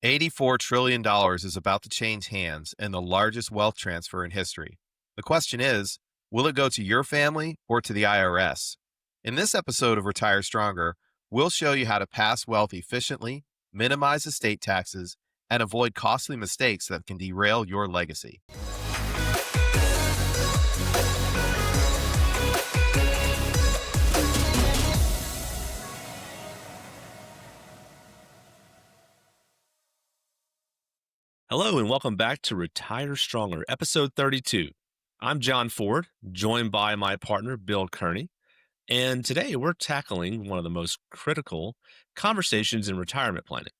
$84 trillion is about to change hands in the largest wealth transfer in history. The question is, will it go to your family or to the IRS? In this episode of Retire Stronger, we'll show you how to pass wealth efficiently, minimize estate taxes, and avoid costly mistakes that can derail your legacy. Hello and welcome back to Retire Stronger, episode 32. I'm John Foard, joined by my partner, Bill Kearney. And today we're tackling one of the most critical conversations in retirement planning: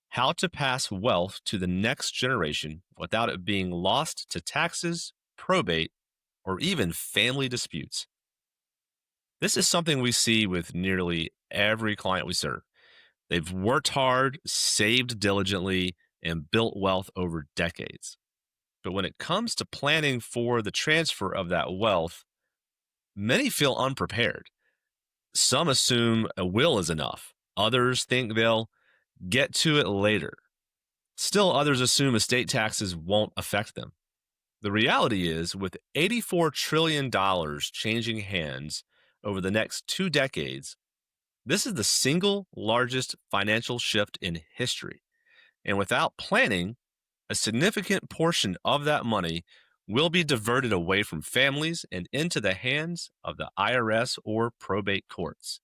how to pass wealth to the next generation without it being lost to taxes, probate, or even family disputes. This is something we see with nearly every client we serve. They've worked hard, saved diligently, and built wealth over decades. But when it comes to planning for the transfer of that wealth, many feel unprepared. Some assume a will is enough. Others think they'll get to it later. Still, others assume estate taxes won't affect them. The reality is, with $84 trillion changing hands over the next 2 decades, this is the single largest financial shift in history. And without planning, a significant portion of that money will be diverted away from families and into the hands of the IRS or probate courts.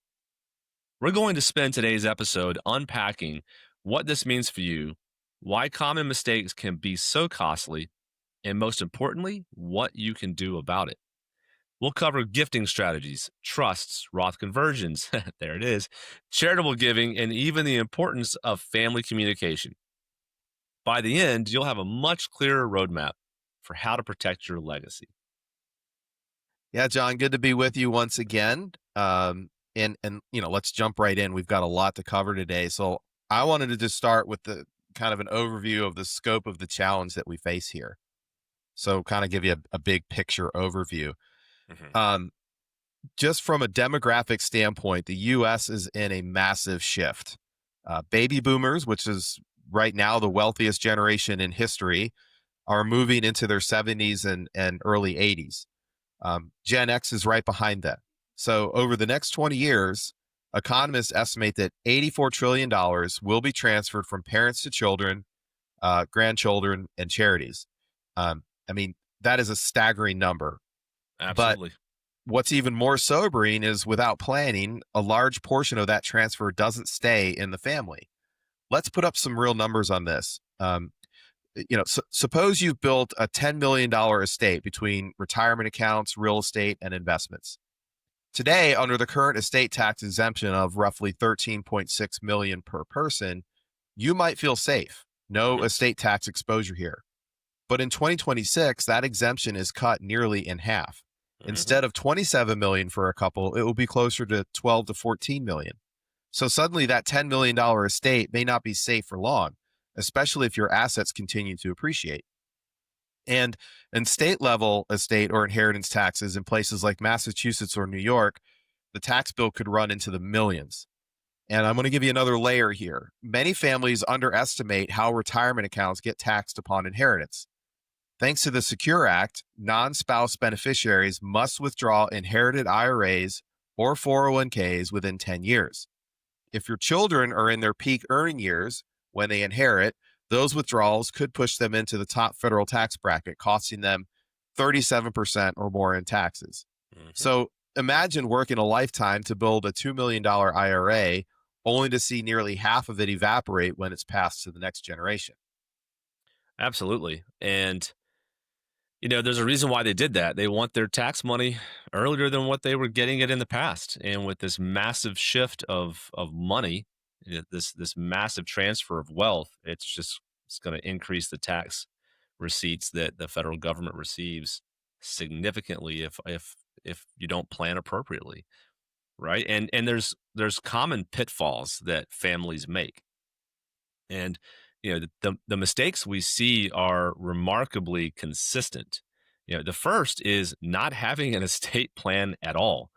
We're going to spend today's episode unpacking what this means for you, why common mistakes can be so costly, and most importantly, what you can do about it. We'll cover gifting strategies, trusts, Roth conversions, there it is, charitable giving, and even the importance of family communication. By the end, you'll have a much clearer roadmap for how to protect your legacy. Yeah, John, good to be with you once again. Let's jump right in. We've got a lot to cover today. So I wanted to just start with the kind of an overview of the scope of the challenge that we face here. So kind of give you a big picture overview. Just from a demographic standpoint, the U.S. is in a massive shift. Baby boomers, which is right now the wealthiest generation in history, are moving into their 70s and early 80s. Gen X is right behind them. So over the next 20 years, economists estimate that $84 trillion will be transferred from parents to children, grandchildren, and charities. That is a staggering number. Absolutely. But what's even more sobering is, without planning, a large portion of that transfer doesn't stay in the family. Let's put up some real numbers on this. Suppose you've built a $10 million estate between retirement accounts, real estate, and investments. Today, under the current estate tax exemption of roughly $13.6 million per person, you might feel safe. No estate tax exposure here. But in 2026, that exemption is cut nearly in half. Instead of $27 million for a couple, it will be closer to $12 to $14 million. So suddenly that $10 million estate may not be safe for long, especially if your assets continue to appreciate. And in state level estate or inheritance taxes in places like Massachusetts or New York, the tax bill could run into the millions. And I'm going to give you another layer here. Many families underestimate how retirement accounts get taxed upon inheritance. Thanks to the Secure Act, non-spouse beneficiaries must withdraw inherited IRAs or 401ks within 10 years. If your children are in their peak earning years when they inherit, those withdrawals could push them into the top federal tax bracket, costing them 37% or more in taxes. So imagine working a lifetime to build a $2 million IRA, only to see nearly half of it evaporate when it's passed to the next generation. Absolutely. And there's a reason why they did that. They want their tax money earlier than what they were getting it in the past. And with this massive shift of money, this massive transfer of wealth, it's going to increase the tax receipts that the federal government receives significantly if you don't plan appropriately, right? And there's common pitfalls that families make. And the mistakes we see are remarkably consistent. The first is not having an estate plan at all.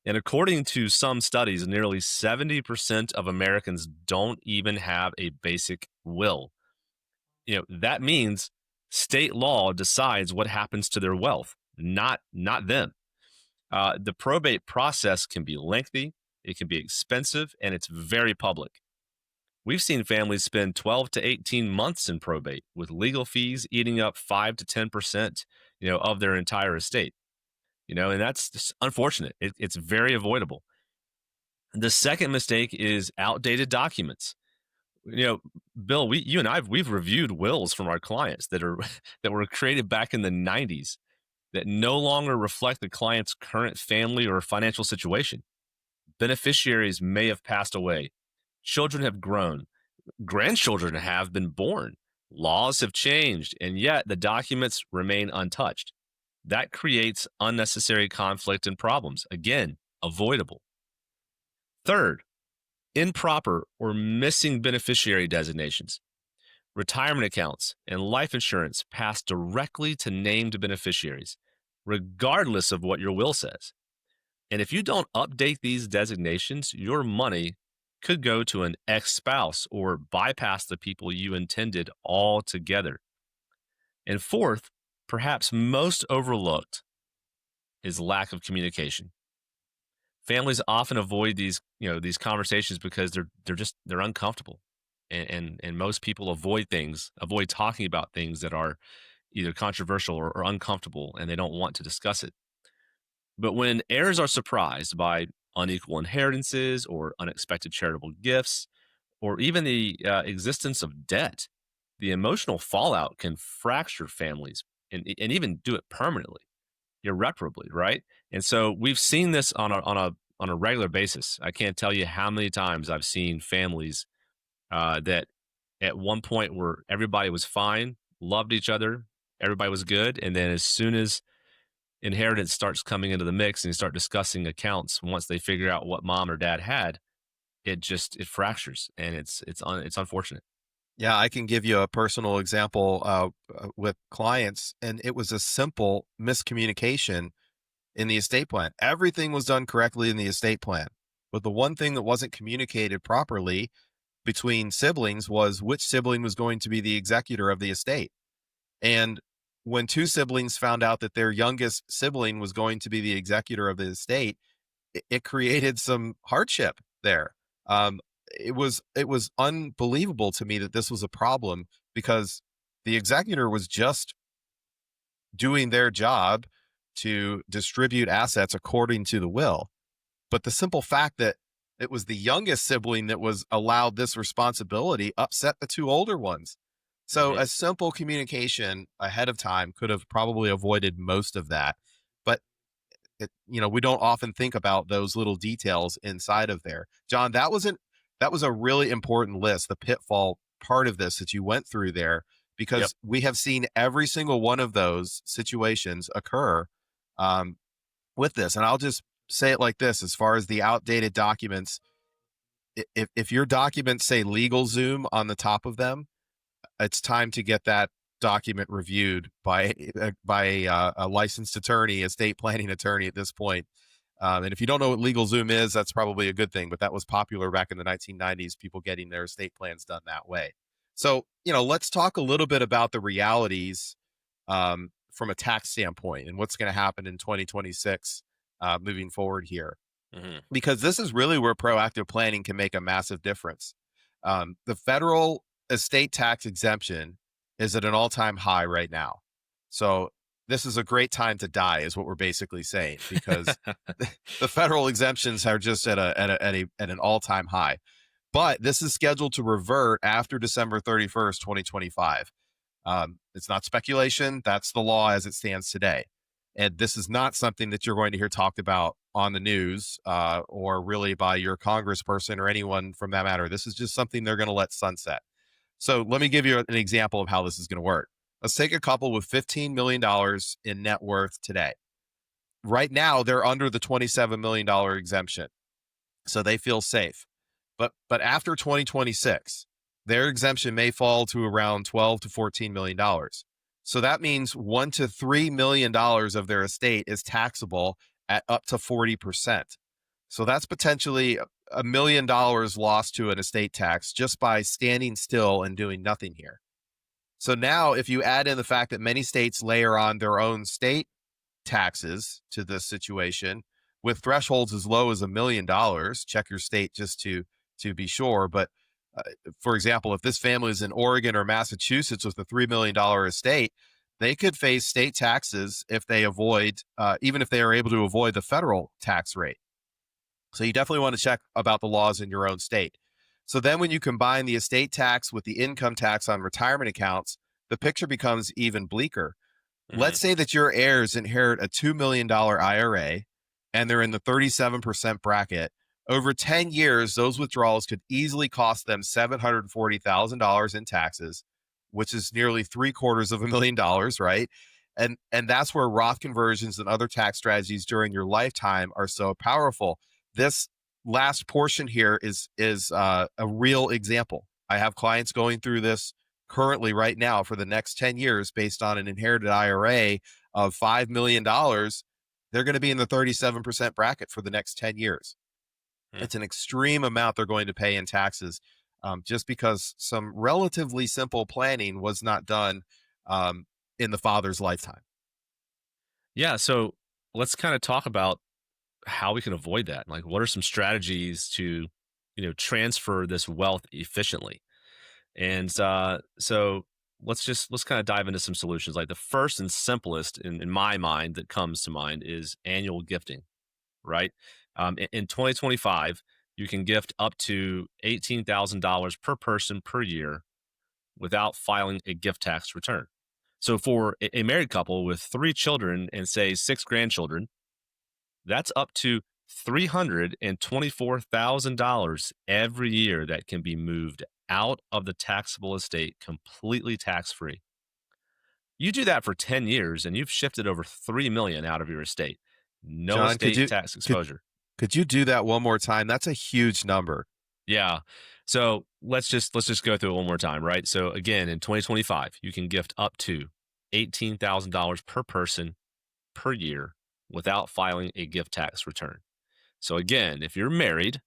And according to some studies, nearly 70% of Americans don't even have a basic will. That means state law decides what happens to their wealth, not them. The probate process can be lengthy, it can be expensive, and it's very public. We've seen families spend 12 to 18 months in probate, with legal fees eating up 5 to 10%, of their entire estate. And that's just unfortunate. It's very avoidable. The second mistake is outdated documents. You know, Bill, you and we've reviewed wills from our clients that are that were created back in the 90s that no longer reflect the client's current family or financial situation. Beneficiaries may have passed away. Children have grown. Grandchildren have been born. Laws have changed, and yet the documents remain untouched. That creates unnecessary conflict and problems. Again, avoidable. Third, improper or missing beneficiary designations. Retirement accounts and life insurance pass directly to named beneficiaries, regardless of what your will says. And if you don't update these designations, your money could go to an ex spouse or bypass the people you intended altogether. And fourth, perhaps most overlooked, is lack of communication. Families often avoid these conversations because they're uncomfortable, and most people avoid talking about things that are either controversial or uncomfortable, and they don't want to discuss it. But when heirs are surprised by unequal inheritances or unexpected charitable gifts, or even the existence of debt, the emotional fallout can fracture families and even do it permanently, irreparably, right? And so we've seen this on a regular basis. I can't tell you how many times I've seen families that at one point where everybody was fine, loved each other, everybody was good, and then as soon as inheritance starts coming into the mix and you start discussing accounts, once they figure out what mom or dad had, it fractures, and it's unfortunate. Yeah, I can give you a personal example with clients, and it was a simple miscommunication in the estate plan. Everything was done correctly in the estate plan, but the one thing that wasn't communicated properly between siblings was which sibling was going to be the executor of the estate. And when two siblings found out that their youngest sibling was going to be the executor of the estate, it created some hardship there. Um, it was unbelievable to me that this was a problem because the executor was just doing their job to distribute assets according to the will. But the simple fact that it was the youngest sibling that was allowed this responsibility upset the two older ones. So Right. a simple communication ahead of time could have probably avoided most of that. But we don't often think about those little details inside of there. John, that was a really important list, the pitfall part of this that you went through there, Yep. because we have seen every single one of those situations occur um, with this. And I'll just say it like this: as far as the outdated documents, if your documents say legal Zoom on the top of them, it's time to get that document reviewed by a licensed attorney, estate planning attorney at this point. And if you don't know what legal Zoom is, that's probably a good thing. But that was popular back in the 1990s, people getting their estate plans done that way. So, let's talk a little bit about the realities from a tax standpoint and what's going to happen in 2026 moving forward here, Hmm. because this is really where proactive planning can make a massive difference. The federal estate tax exemption is at an all-time high right now. So this is a great time to die, is what we're basically saying, because the federal exemptions are just at an all-time high. But this is scheduled to revert after December 31st, 2025. It's not speculation. That's the law as it stands today. And this is not something that you're going to hear talked about on the news or really by your congressperson or anyone from that matter. This is just something they're going to let sunset. So let me give you an example of how this is going to work. Let's take a couple with $15 million in net worth today. Right now, they're under the $27 million exemption, so they feel safe. But after 2026, their exemption may fall to around 12 to $14 million. So that means $1 to $3 million of their estate is taxable at up to 40%. So that's potentially $1 million lost to an estate tax just by standing still and doing nothing here. So now, if you add in the fact that many states layer on their own state taxes to this situation with thresholds as low as $1 million, check your state just to be sure. But uh, for example, if this family is in Oregon or Massachusetts with a $3 million estate, they could face state taxes if they avoid, even if they are able to avoid the federal tax rate. So you definitely want to check about the laws in your own state. So then when you combine the estate tax with the income tax on retirement accounts, the picture becomes even bleaker. Hmm. Let's say that your heirs inherit a $2 million IRA and they're in the 37% bracket. Over 10 years, those withdrawals could easily cost them $740,000 in taxes, which is nearly $740,000, right? And that's where Roth conversions and other tax strategies during your lifetime are so powerful. This last portion here is a real example. I have clients going through this currently right now for the next 10 years based on an inherited IRA of $5 million. They're going to be in the 37% bracket for the next 10 years. Hmm. It's an extreme amount they're going to pay in taxes, just because some relatively simple planning was not done um, in the father's lifetime. Yeah. So let's kind of talk about how we can avoid that. Like, what are some strategies to, transfer this wealth efficiently? And so let's kind of dive into some solutions. Like the first and simplest in my mind that comes to mind is annual gifting, right? In 2025, you can gift up to $18,000 per person per year without filing a gift tax return. So for a married couple with 3 children and say 6 grandchildren, that's up to $324,000 every year that can be moved out of the taxable estate completely tax free. You do that for 10 years and you've shifted over 3 million out of your estate. No John, estate tax could exposure. could you do that one more time? That's a huge number. Yeah. So let's just go through it one more time, right? So again, in 2025, you can gift up to $18,000 per person per year without filing a gift tax return. So again, if you're married,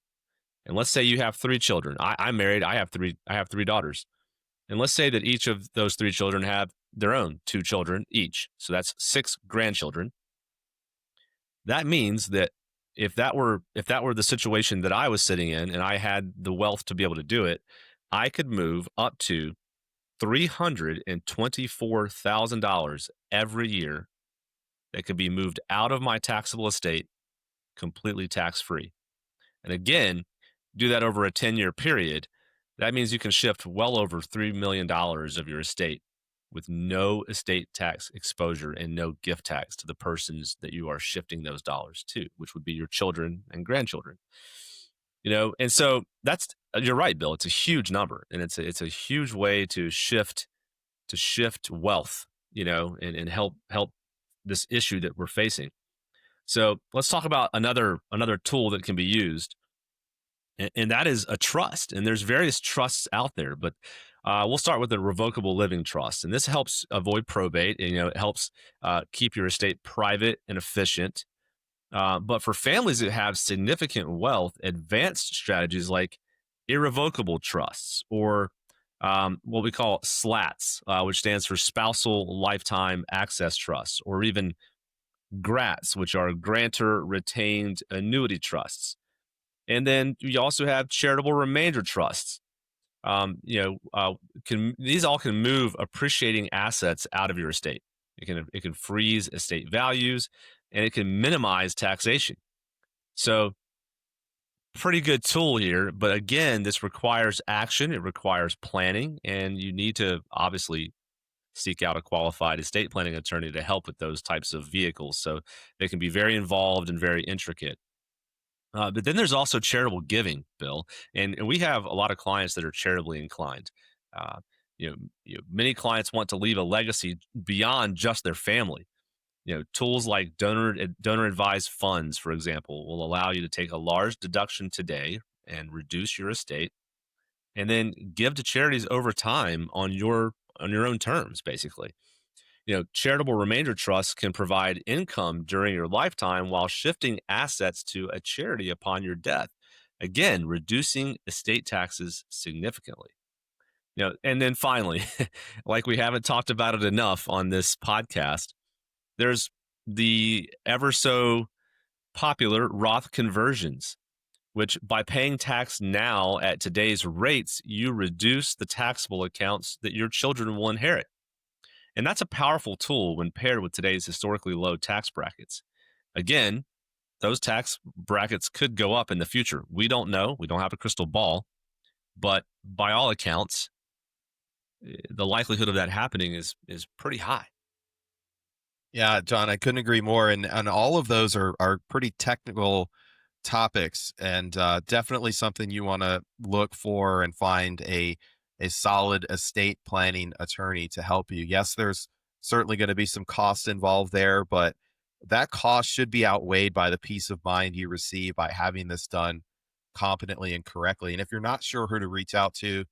and let's say you have 3 children, I'm married, I have three daughters, and let's say that each of those 3 children have their own 2 children each, so that's 6 grandchildren. That means that if that were the situation that I was sitting in, and I had the wealth to be able to do it, I could move up to $324,000 every year that could be moved out of my taxable estate completely tax free. And again, do that over a 10-year period. That means you can shift well over $3 million dollars of your estate with no estate tax exposure and no gift tax to the persons that you are shifting those dollars to, which would be your children and grandchildren. And so that's you're right, Bill. It's a huge number, and it's a huge way to shift wealth, and help this issue that we're facing. So let's talk about another tool that can be used, and that is a trust. And there's various trusts out there, but we'll start with a revocable living trust, and this helps avoid probate. And, it helps keep your estate private and efficient. But for families that have significant wealth, advanced strategies like irrevocable trusts or what we call SLATs, which stands for spousal lifetime access trusts, or even GRATs, which are grantor retained annuity trusts. And then you also have charitable remainder trusts. Can these all can move appreciating assets out of your estate. It can freeze estate values, and it can minimize taxation. So pretty good tool here, but again, this requires action. It requires planning, and you need to obviously seek out a qualified estate planning attorney to help with those types of vehicles. So they can be very involved and very intricate. But then there's also charitable giving, Bill, and we have a lot of clients that are charitably inclined. Uh, many clients want to leave a legacy beyond just their family. Tools like donor advised funds, for example, will allow you to take a large deduction today and reduce your estate, and then give to charities over time on your own terms, basically. Charitable remainder trusts can provide income during your lifetime while shifting assets to a charity upon your death. Again, reducing estate taxes significantly. And then finally, like we haven't talked about it enough on this podcast, there's the ever so popular Roth conversions, which by paying tax now at today's rates, you reduce the taxable accounts that your children will inherit. And that's a powerful tool when paired with today's historically low tax brackets. Again, those tax brackets could go up in the future. We don't know. We don't have a crystal ball. But by all accounts, the likelihood of that happening is pretty high. Yeah, John, I couldn't agree more. And all of those are pretty technical topics, and definitely something you want to look for and find a solid estate planning attorney to help you. Yes, there's certainly going to be some cost involved there, but that cost should be outweighed by the peace of mind you receive by having this done competently and correctly. And if you're not sure who to reach out to,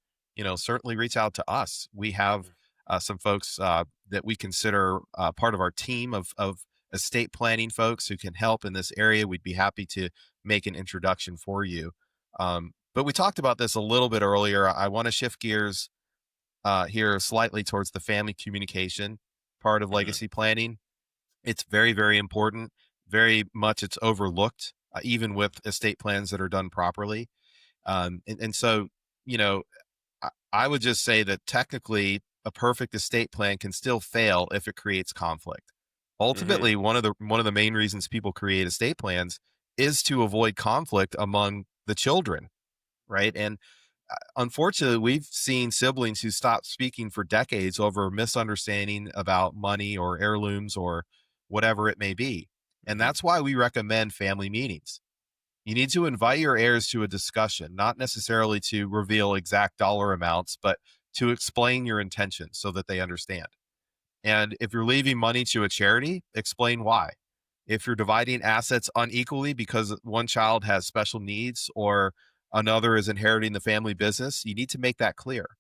certainly reach out to us. We have some folks that we consider part of our team of estate planning folks who can help in this area. We'd be happy to make an introduction for you. But we talked about this a little bit earlier. I want to shift gears here slightly towards the family communication part of Mhm. legacy planning. It's very, very important. Very much it's overlooked, even with estate plans that are done properly. And so, you know, I would just say that technically a perfect estate plan can still fail if it creates conflict. Mhm. Ultimately, one of the main reasons people create estate plans is to avoid conflict among the children, right? And unfortunately, we've seen siblings who stop speaking for decades over misunderstanding about money or heirlooms or whatever it may be. And Mhm. that's why we recommend family meetings. You need to invite your heirs to a discussion, not necessarily to reveal exact dollar amounts, but to explain your intentions so that they understand. And if you're leaving money to a charity, explain why. If you're dividing assets unequally because one child has special needs or another is inheriting the family business, you need to make that clear.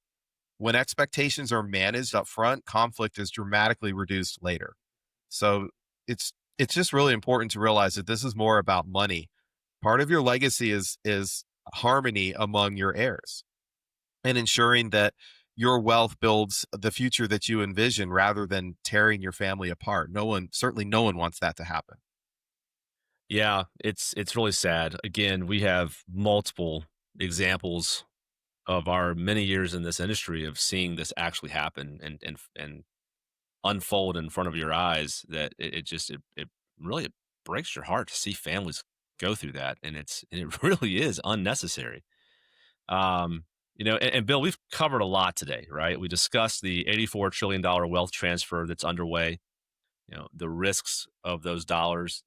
When expectations are managed up front, conflict is dramatically reduced later. So it's just really important to realize that this is more about money. Part of your legacy is harmony among your heirs and ensuring that your wealth builds the future that you envision rather than tearing your family apart. Certainly no one wants that to happen. Yeah, it's really sad. Again, we have multiple examples of our many years in this industry of seeing this actually happen and unfold in front of your eyes that it really breaks your heart to see families go through that, and it really is unnecessary. And Bill, we've covered a lot today, right? We discussed the $84 trillion wealth transfer that's underway, the risks of those dollars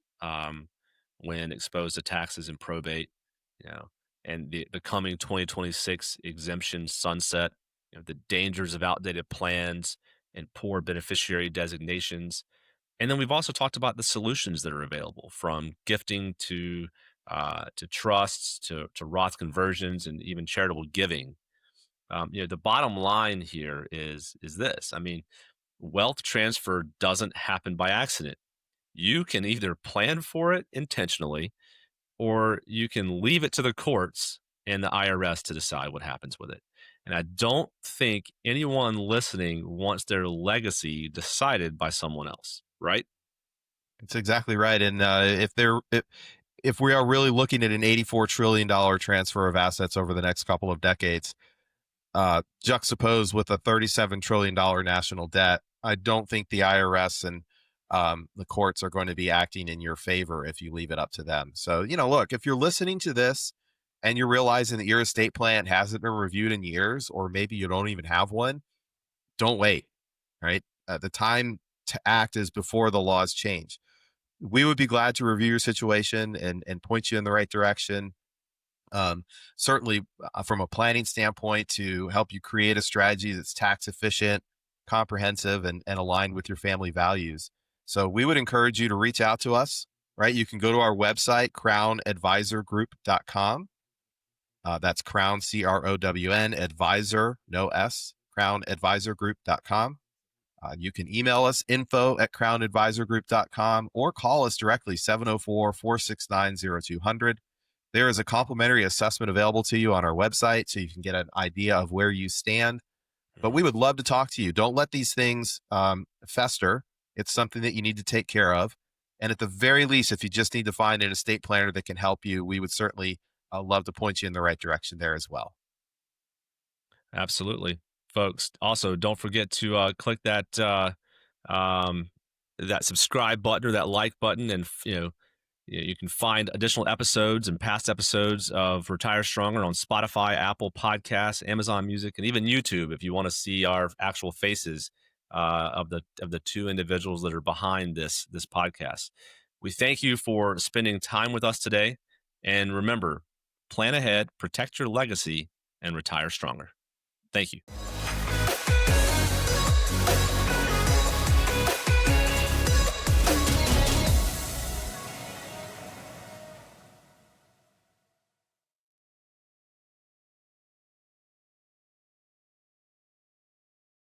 when exposed to taxes and probate, you know, and the coming 2026 exemption sunset, the dangers of outdated plans and poor beneficiary designations. And then we've also talked about the solutions that are available, from gifting to trusts to Roth conversions and even charitable giving. The bottom line here is this. I mean, wealth transfer doesn't happen by accident. You can either plan for it intentionally, or you can leave it to the courts and the IRS to decide what happens with it. And I don't think anyone listening wants their legacy decided by someone else, right? It's exactly right. And if we are really looking at an $84 trillion transfer of assets over the next couple of decades, juxtaposed with a $37 trillion national debt, I don't think the IRS and the courts are going to be acting in your favor if you leave it up to them. So, look, if you're listening to this and you're realizing that your estate plan hasn't been reviewed in years, or maybe you don't even have one, don't wait, right? The time to act is before the laws change. We would be glad to review your situation and point you in the right direction. Um, Certainly, from a planning standpoint, to help you create a strategy that's tax efficient, comprehensive, and aligned with your family values. So we would encourage you to reach out to us, right? You can go to our website, crownadvisorgroup.com. That's Crown, CROWN, advisor, no S, crownadvisorgroup.com. You can email us info@crownadvisorgroup.com or call us directly 704-469-0200. There is a complimentary assessment available to you on our website so you can get an idea of where you stand. But we would love to talk to you. Don't let these things fester. It's something that you need to take care of. And at the very least, if you just need to find an estate planner that can help you, we would certainly love to point you in the right direction there as well. Absolutely, folks. Also, don't forget to click um, that subscribe button or that like button, and you can find additional episodes and past episodes of Retire Stronger on Spotify, Apple Podcasts, Amazon Music, and even YouTube if you want to see our actual faces of the two individuals that are behind this podcast. We thank you for spending time with us today, and remember, plan ahead, protect your legacy, and retire stronger. Thank you.